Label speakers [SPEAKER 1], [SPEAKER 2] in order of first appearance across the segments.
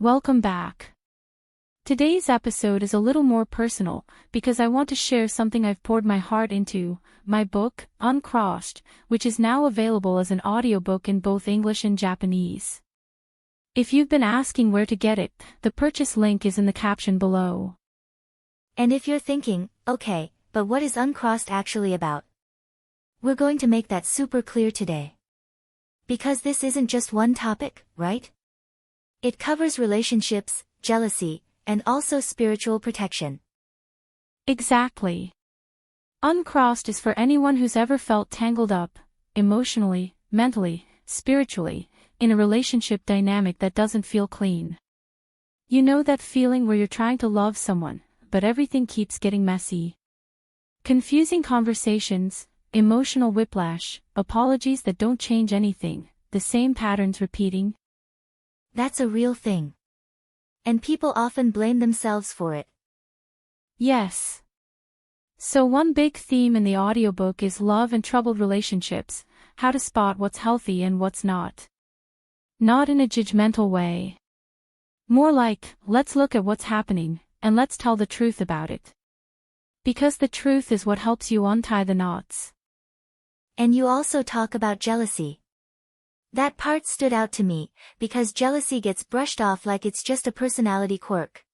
[SPEAKER 1] Welcome back. Today's episode is a little more personal because I want to share something I've poured my heart into, my book, Uncrossed, which is now available as an audiobook in both English and Japanese. If you've been asking where to get it, the purchase link is in the caption below.
[SPEAKER 2] And if you're thinking, okay, but what is Uncrossed actually about? We're going to make that super clear today. Because this isn't just one topic, right? It covers relationships, jealousy, and also spiritual protection.
[SPEAKER 1] Exactly. Uncrossed is for anyone who's ever felt tangled up, emotionally, mentally, spiritually, in a relationship dynamic that doesn't feel clean. You know that feeling where you're trying to love someone, but everything keeps getting messy. Confusing conversations, emotional whiplash, apologies that don't change anything, the same patterns repeating.
[SPEAKER 2] That's a real thing. And people often blame themselves for it.
[SPEAKER 1] Yes. So one big theme in the audiobook is love and troubled relationships, how to spot what's healthy and what's not. Not in a judgmental way. More like, let's look at what's happening, and let's tell the truth about it. Because the truth is what helps you untie the knots.
[SPEAKER 2] And you also talk about jealousy. That part stood out to me, because jealousy gets brushed off like it's just a personality quirk.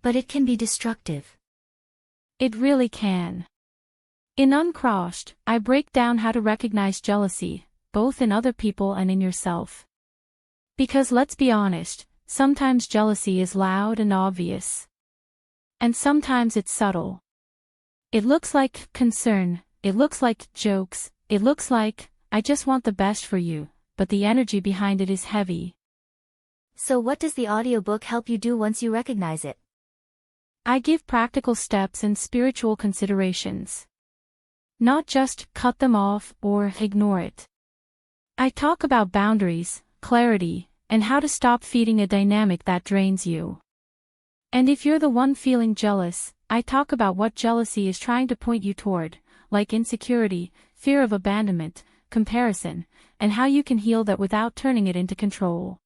[SPEAKER 2] But it can be destructive.
[SPEAKER 1] It really can. In Uncrossed, I break down how to recognize jealousy, both in other people and in yourself. Because let's be honest, sometimes jealousy is loud and obvious. And sometimes it's subtle. It looks like concern, it looks like jokes, it looks like, I just want the best for you. But the energy behind it is heavy.
[SPEAKER 2] So what does the audiobook help you do once you recognize it?
[SPEAKER 1] I give practical steps and spiritual considerations. Not just cut them off or ignore it. I talk about boundaries, clarity, and how to stop feeding a dynamic that drains you. And if you're the one feeling jealous, I talk about what jealousy is trying to point you toward, like insecurity, fear of abandonment, comparison, and how you can heal that without turning it into control.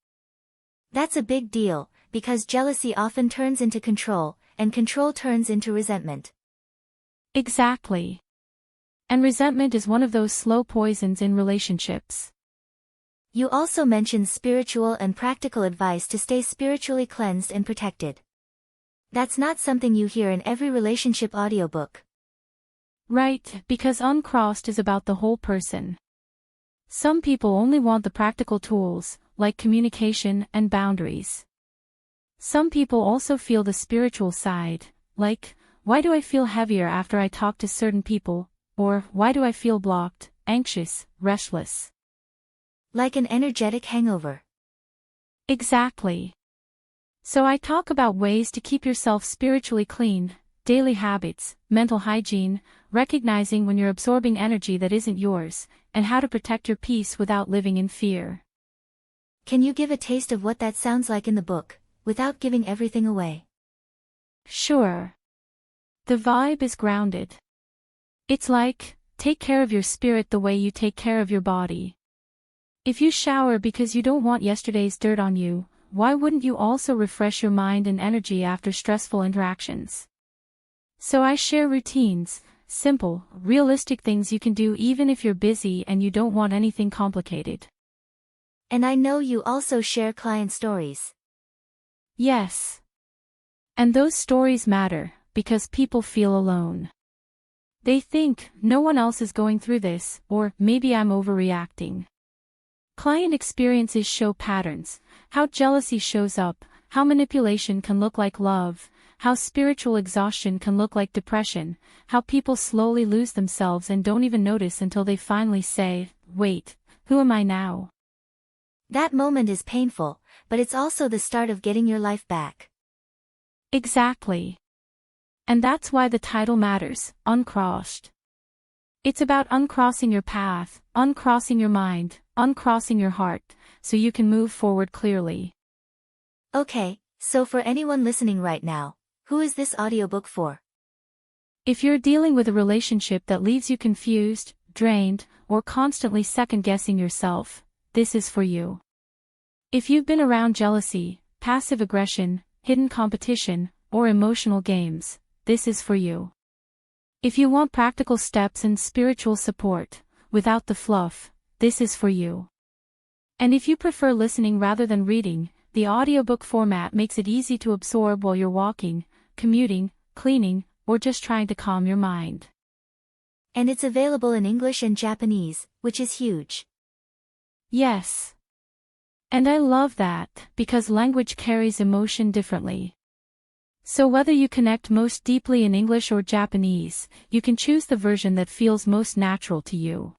[SPEAKER 2] That's a big deal, because jealousy often turns into control, and control turns into resentment.
[SPEAKER 1] Exactly. And resentment is one of those slow poisons in relationships.
[SPEAKER 2] You also mention spiritual and practical advice to stay spiritually cleansed and protected. That's not something you hear in every relationship audiobook.
[SPEAKER 1] Right, because Uncrossed is about the whole person. Some people only want the practical tools, like communication and boundaries. Some people also feel the spiritual side, like, why do I feel heavier after I talk to certain people, or why do I feel blocked, anxious, restless?
[SPEAKER 2] Like an energetic hangover.
[SPEAKER 1] Exactly. So I talk about ways to keep yourself spiritually clean, daily habits, mental hygiene, recognizing when you're absorbing energy that isn't yours, and how to protect your peace without living in fear.
[SPEAKER 2] Can you give a taste of what that sounds like in the book, without giving everything away?
[SPEAKER 1] Sure. The vibe is grounded. It's like, take care of your spirit the way you take care of your body. If you shower because you don't want yesterday's dirt on you, why wouldn't you also refresh your mind and energy after stressful interactions? So I share routines, simple, realistic things you can do even if you're busy and you don't want anything complicated.
[SPEAKER 2] And I know you also share client stories.
[SPEAKER 1] Yes. And those stories matter, because people feel alone. They think, no one else is going through this, or maybe I'm overreacting. Client experiences show patterns, how jealousy shows up, how manipulation can look like love, how spiritual exhaustion can look like depression, how people slowly lose themselves and don't even notice until they finally say, wait, who am I now?
[SPEAKER 2] That moment is painful, but it's also the start of getting your life back.
[SPEAKER 1] Exactly. And that's why the title matters, Uncrossed. It's about uncrossing your path, uncrossing your mind, uncrossing your heart, so you can move forward clearly.
[SPEAKER 2] Okay, so for anyone listening right now, who is this audiobook for?
[SPEAKER 1] If you're dealing with a relationship that leaves you confused, drained, or constantly second-guessing yourself, this is for you. If you've been around jealousy, passive aggression, hidden competition, or emotional games, this is for you. If you want practical steps and spiritual support, without the fluff, this is for you. And if you prefer listening rather than reading, the audiobook format makes it easy to absorb while you're walking, commuting, cleaning, or just trying to calm your mind.
[SPEAKER 2] And it's available in English and Japanese, which is huge.
[SPEAKER 1] Yes. And I love that, because language carries emotion differently. So whether you connect most deeply in English or Japanese, you can choose the version that feels most natural to you.